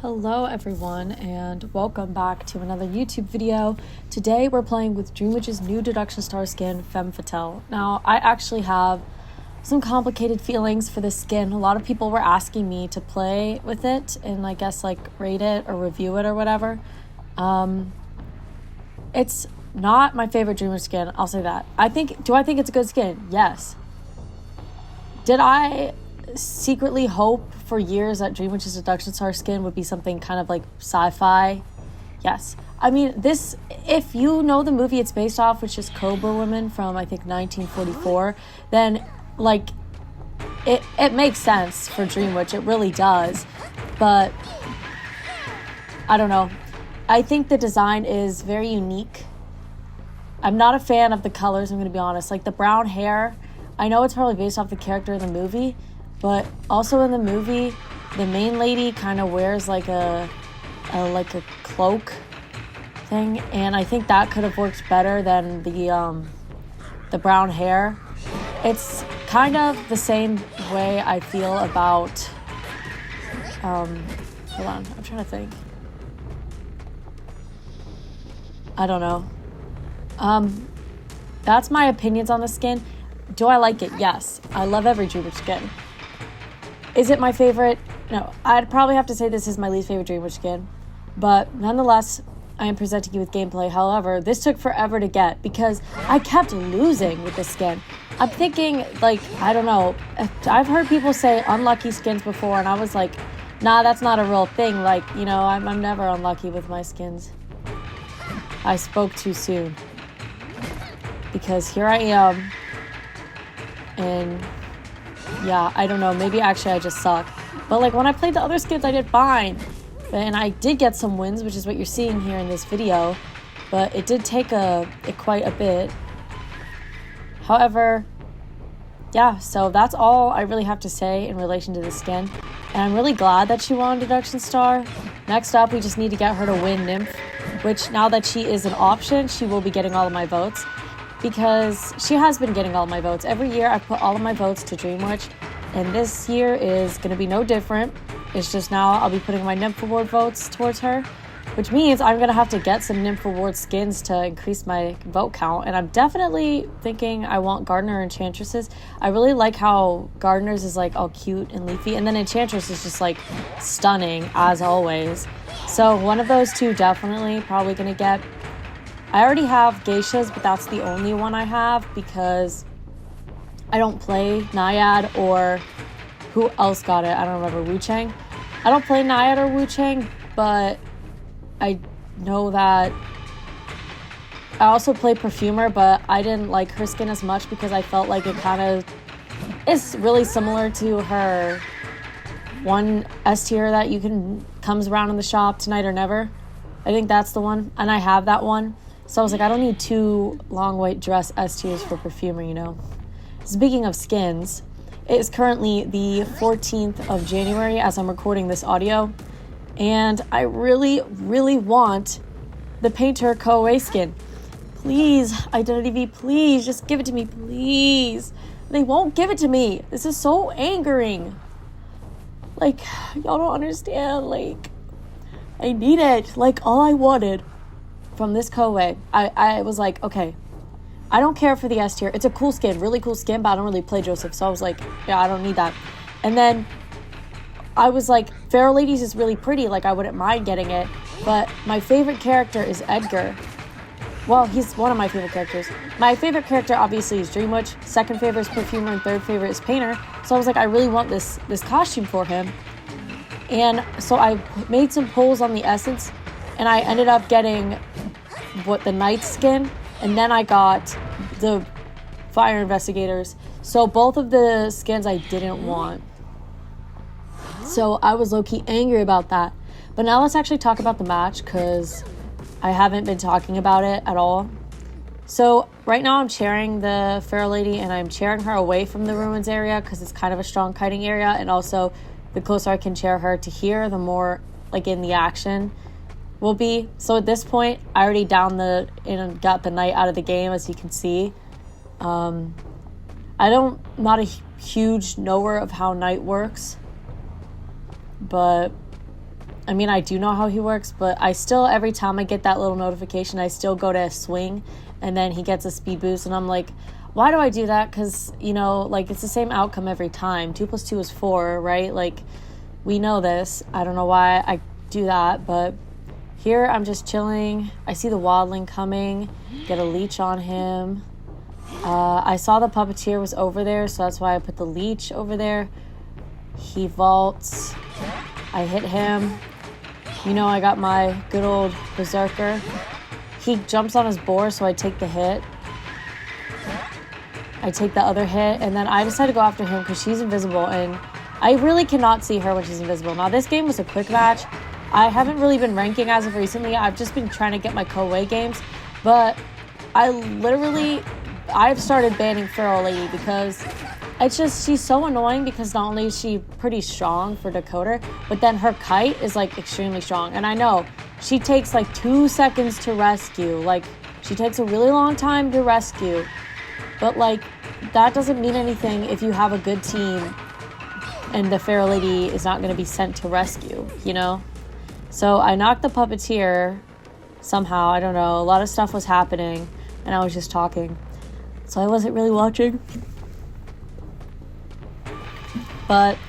Hello everyone and welcome back to another YouTube video. Today we're playing with Dreamwitch's new deduction star skin, Femme Fatale. Now I actually have some complicated feelings for this skin. A lot of people were asking me to play with it and I guess like rate it or review it or whatever. It's not my favorite Dreamwitch skin, I'll say that. Do I think it's a good skin? Yes. Did I secretly hope for years that Dreamwitch's deduction star skin would be something kind of like sci-fi? Yes. I mean, this, if you know the movie it's based off, which is Cobra Woman from I think 1944, then like it makes sense for Dreamwitch. It really does. But I don't know. I think the design is very unique. I'm not a fan of the colors, I'm going to be honest. Like the brown hair, I know it's probably based off the character in the movie, but also in the movie, the main lady kind of wears like a cloak thing, and I think that could have worked better than the brown hair. It's kind of the same way I feel about hold on, I'm trying to think. I don't know. That's my opinions on the skin. Do I like it? Yes. I love every Dreamwitch skin. Is it my favorite? No. I'd probably have to say this is my least favorite Dreamwitch skin. But nonetheless, I am presenting you with gameplay. However, this took forever to get because I kept losing with this skin. I'm thinking, like, I don't know. I've heard people say unlucky skins before, and I was like, nah, that's not a real thing. Like, you know, I'm never unlucky with my skins. I spoke too soon. Because here I am. And yeah, I don't know, maybe actually I just suck. But like when I played the other skins, I did fine. And I did get some wins, which is what you're seeing here in this video. But it did take quite a bit. However, yeah, so that's all I really have to say in relation to the skin. And I'm really glad that she won Deduction Star. Next up, we just need to get her to win Nymph, which now that she is an option, she will be getting all of my votes. Because she has been getting all my votes. Every year I put all of my votes to Dreamwitch, and this year is going to be no different. It's just now I'll be putting my Nymph Award votes towards her, which means I'm going to have to get some Nymph Award skins to increase my vote count, and I'm definitely thinking I want Gardener and Enchantresses. I really like how Gardener's is like all cute and leafy, and then Enchantress is just like stunning as always. So one of those two definitely probably going to get. I already have Geishas, but that's the only one I have because I don't play Naiad or who else got it? I don't remember. Wu Chang. I don't play Naiad or Wu Chang, but I know that I also play Perfumer, but I didn't like her skin as much because I felt like it kind of is really similar to her one S tier that comes around in the shop, Tonight or Never. I think that's the one, and I have that one. So I was like, I don't need two long white dress S tiers for Perfumer, you know. Speaking of skins, it is currently the 14th of January as I'm recording this audio. And I really, really want the Painter Co-away skin. Please, Identity V, please, just give it to me, please. They won't give it to me. This is so angering. Like, y'all don't understand. Like, I need it. Like, all I wanted from this co-away, I was like, okay, I don't care for the S tier. It's a cool skin, really cool skin, but I don't really play Joseph, so I was like, yeah, I don't need that. And then I was like, Feral Ladies is really pretty, like I wouldn't mind getting it, but my favorite character is Edgar. Well, he's one of my favorite characters. My favorite character obviously is Dreamwitch, second favorite is Perfumer, and third favorite is Painter. So I was like, I really want this costume for him. And so I made some polls on the Essence, and I ended up getting the Knight skin, and then I got the Fire Investigators. So both of the skins I didn't want. So I was low-key angry about that. But now let's actually talk about the match, because I haven't been talking about it at all. So right now I'm chairing the Feral Lady, and I'm chairing her away from the ruins area because it's kind of a strong kiting area, and also the closer I can chair her to here, the more like in the action will be. So at this point, I already got the Knight out of the game, as you can see. I'm not a huge knower of how Knight works, but I mean, I do know how he works, but I still, every time I get that little notification, I still go to swing, and then he gets a speed boost, and I'm like, why do I do that? Because, you know, like, it's the same outcome every time. 2 + 2 is 4, right? Like, we know this. I don't know why I do that, but here I'm just chilling. I see the wildling coming, get a leech on him. I saw the puppeteer was over there, so that's why I put the leech over there. He vaults. I hit him. You know, I got my good old berserker. He jumps on his boar, so I take the hit. I take the other hit, and then I decide to go after him because she's invisible, and I really cannot see her when she's invisible. Now, this game was a quick match. I haven't really been ranking as of recently. I've just been trying to get my co-way games, but I've started banning Feral Lady because it's just, she's so annoying because not only is she pretty strong for decoder, but then her kite is like extremely strong. And I know she takes like 2 seconds to rescue. Like, she takes a really long time to rescue, but like, that doesn't mean anything if you have a good team and the Feral Lady is not going to be sent to rescue, you know? So I knocked the puppeteer somehow. I don't know. A lot of stuff was happening and I was just talking, so I wasn't really watching. But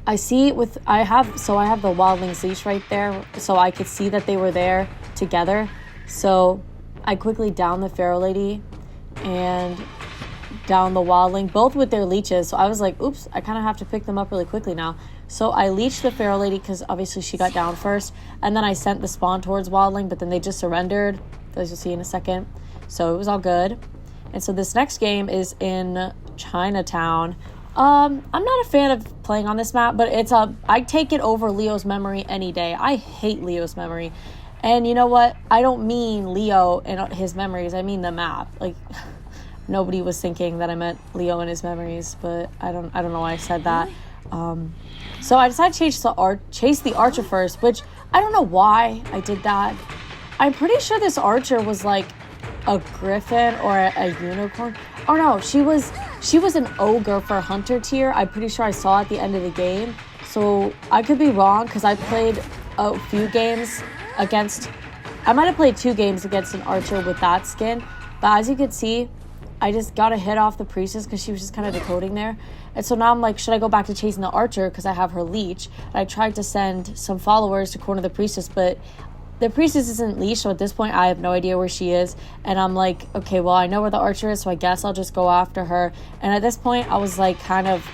I see I have the wildling's leash right there, so I could see that they were there together. So I quickly downed the Feral Lady and down the wildling, both with their leeches. So I was like, oops, I kind of have to pick them up really quickly now. So I leeched the Feral Lady because obviously she got down first, and then I sent the spawn towards wildling, but then they just surrendered, as you'll see in a second. So it was all good. And so this next game is in Chinatown. I'm not a fan of playing on this map, but I take it over Leo's Memory any day. I hate Leo's Memory. And you know what? I don't mean Leo and his memories. I mean the map. Like, nobody was thinking that I meant Leo and his memories, but I don't know why I said that. So I decided to chase the archer first, which I don't know why I did that. I'm pretty sure this archer was like a griffin or a unicorn. Oh no, she was an ogre for hunter tier. I'm pretty sure I saw at the end of the game. So I could be wrong because I played a few games I might have played 2 games against an archer with that skin. But as you can see, I just got a hit off the priestess because she was just kind of decoding there. And so now I'm like, should I go back to chasing the archer because I have her leech? And I tried to send some followers to corner the priestess, but the priestess isn't leashed, so at this point I have no idea where she is. And I'm like, okay, well, I know where the archer is, so I guess I'll just go after her. And at this point I was like kind of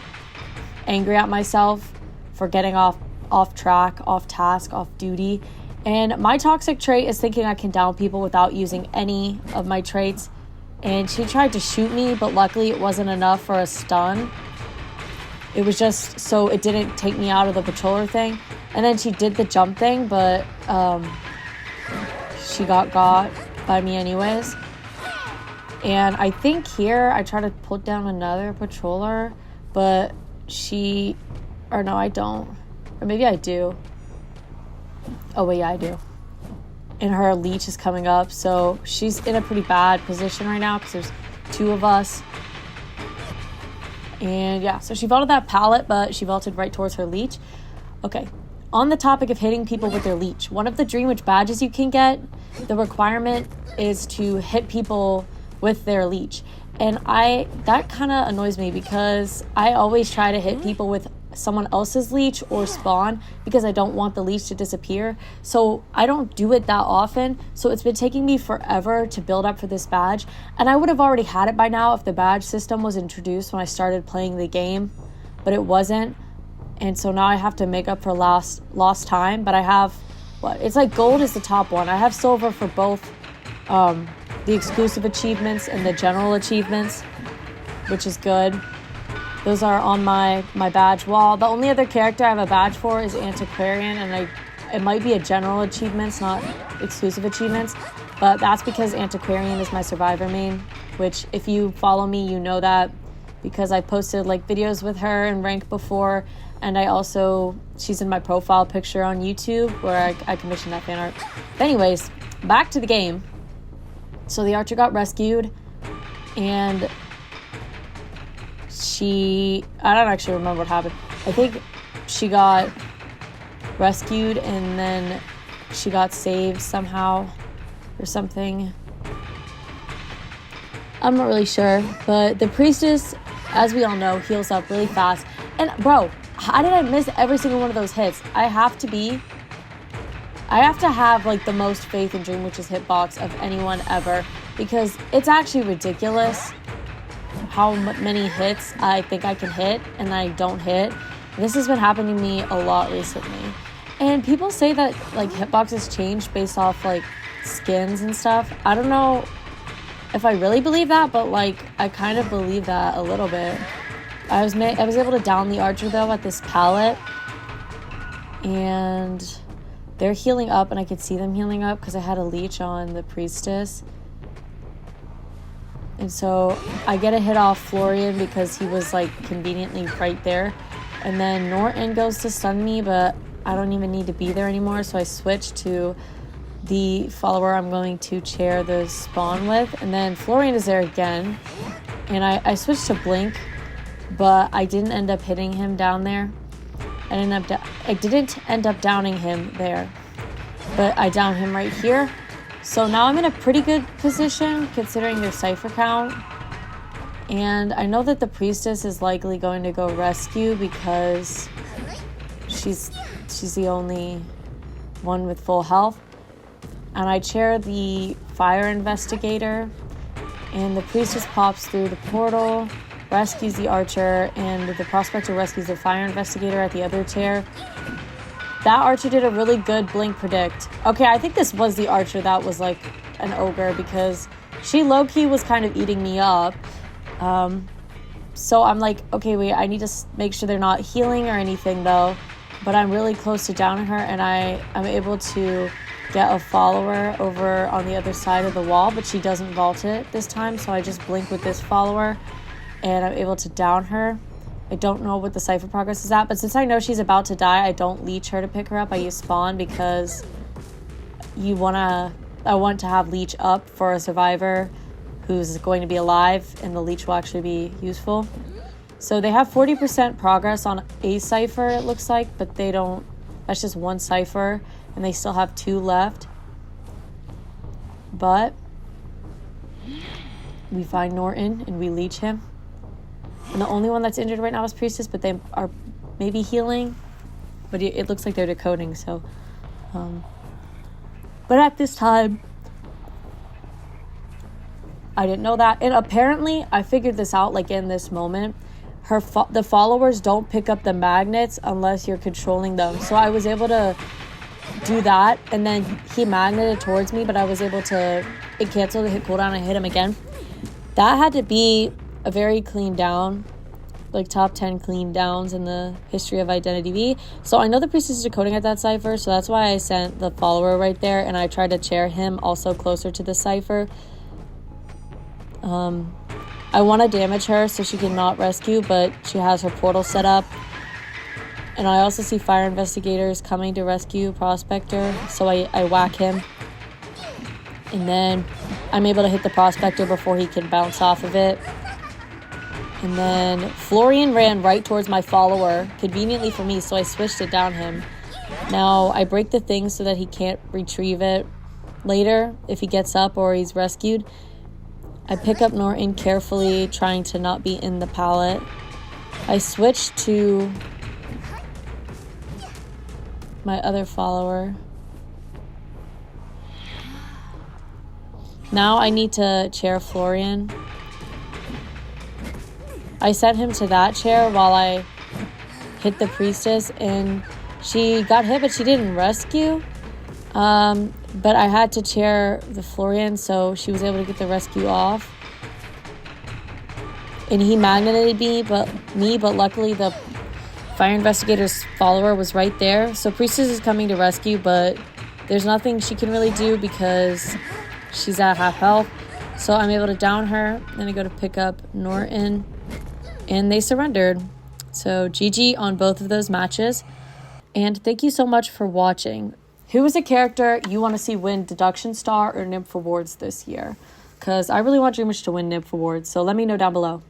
angry at myself for getting off track, off task, off duty. And my toxic trait is thinking I can down people without using any of my traits. And she tried to shoot me, but luckily it wasn't enough for a stun. It was just so it didn't take me out of the patroller thing. And then she did the jump thing, but she got by me anyways. And I think here I try to put down another patroller, but no, I don't. Or maybe I do. Oh, wait, yeah, I do. And her leech is coming up, so she's in a pretty bad position right now because there's 2 of us. And yeah, so she vaulted that pallet, but she vaulted right towards her leech. Okay, on the topic of hitting people with their leech, one of the Dream Witch badges you can get, the requirement is to hit people with their leech. And that kind of annoys me because I always try to hit people with someone else's leech or spawn because I don't want the leech to disappear. So I don't do it that often. So it's been taking me forever to build up for this badge. And I would have already had it by now if the badge system was introduced when I started playing the game, but it wasn't. And so now I have to make up for lost time. But I have, it's like gold is the top one. I have silver for both the exclusive achievements and the general achievements, which is good. Those are on my badge wall. The only other character I have a badge for is Antiquarian, and it might be a general achievements, not exclusive achievements, but that's because Antiquarian is my survivor main, which if you follow me, you know that because I posted like videos with her in rank before, and she's in my profile picture on YouTube where I commissioned that fan art. But anyways, back to the game. So the archer got rescued, and I don't actually remember what happened. I think she got rescued and then she got saved somehow or something. I'm not really sure, but the priestess, as we all know, heals up really fast. And bro, how did I miss every single one of those hits? I have to have like the most faith in Dream Witch's hitbox of anyone ever, because it's actually ridiculous how many hits I think I can hit and I don't hit. This has been happening to me a lot recently. And people say that like hitboxes change based off like skins and stuff. I don't know if I really believe that, but like I kind of believe that a little bit. I was able to down the archer though at this pallet, and they're healing up, and I could see them healing up because I had a leech on the priestess. And so I get a hit off Florian because he was like conveniently right there. And then Norton goes to stun me, but I don't even need to be there anymore. So I switch to the follower I'm going to chair the spawn with. And then Florian is there again. And I switched to Blink, but I didn't end up hitting him down there. I didn't end up downing him there, but I downed him right here. So now I'm in a pretty good position considering their cipher count. And I know that the priestess is likely going to go rescue because she's the only one with full health. And I chair the fire investigator, and the priestess pops through the portal, rescues the archer, and the prospector rescues the fire investigator at the other chair. That archer did a really good blink predict. Okay, I think this was the archer that was like an ogre because she low-key was kind of eating me up. So I'm like, okay, wait, I need to make sure they're not healing or anything though. But I'm really close to downing her, and I'm able to get a follower over on the other side of the wall, but she doesn't vault it this time, so I just blink with this follower, and I'm able to down her. I don't know what the cipher progress is at, but since I know she's about to die, I don't leech her to pick her up. I use spawn because I want to have leech up for a survivor who's going to be alive, and the leech will actually be useful. So they have 40% progress on a cipher, it looks like, but they don't. That's just one cipher, and they still have 2 left. But we find Norton and we leech him. And the only one that's injured right now is Priestess, but they are maybe healing. But it looks like they're decoding, so. But at this time, I didn't know that. And apparently, I figured this out like in this moment. The followers don't pick up the magnets unless you're controlling them. So I was able to do that, and then he magneted towards me, but I was able to, it canceled the hit cooldown and hit him again. That had to be a very clean down, like top 10 clean downs in the history of Identity V. So I know the priestess is decoding at that cipher, so that's why I sent the follower right there, and I tried to chair him also closer to the cipher. I want to damage her so she cannot rescue, but she has her portal set up. And I also see fire investigators coming to rescue Prospector, so I whack him. And then I'm able to hit the Prospector before he can bounce off of it. And then Florian ran right towards my follower, conveniently for me, so I switched it down him. Now I break the thing so that he can't retrieve it later if he gets up or he's rescued. I pick up Norton carefully, trying to not be in the pallet. I switch to my other follower. Now I need to chair Florian. I sent him to that chair while I hit the priestess, and she got hit, but she didn't rescue. But I had to chair the Florian, so she was able to get the rescue off. And he magneted me, but luckily the fire investigator's follower was right there. So Priestess is coming to rescue, but there's nothing she can really do because she's at half health. So I'm able to down her, then I go to pick up Norton, and they surrendered. So GG on both of those matches. And thank you so much for watching. Who is a character you want to see win Deduction Star or Nymph Awards this year? Because I really want Dream Witch to win Nymph Awards, so let me know down below.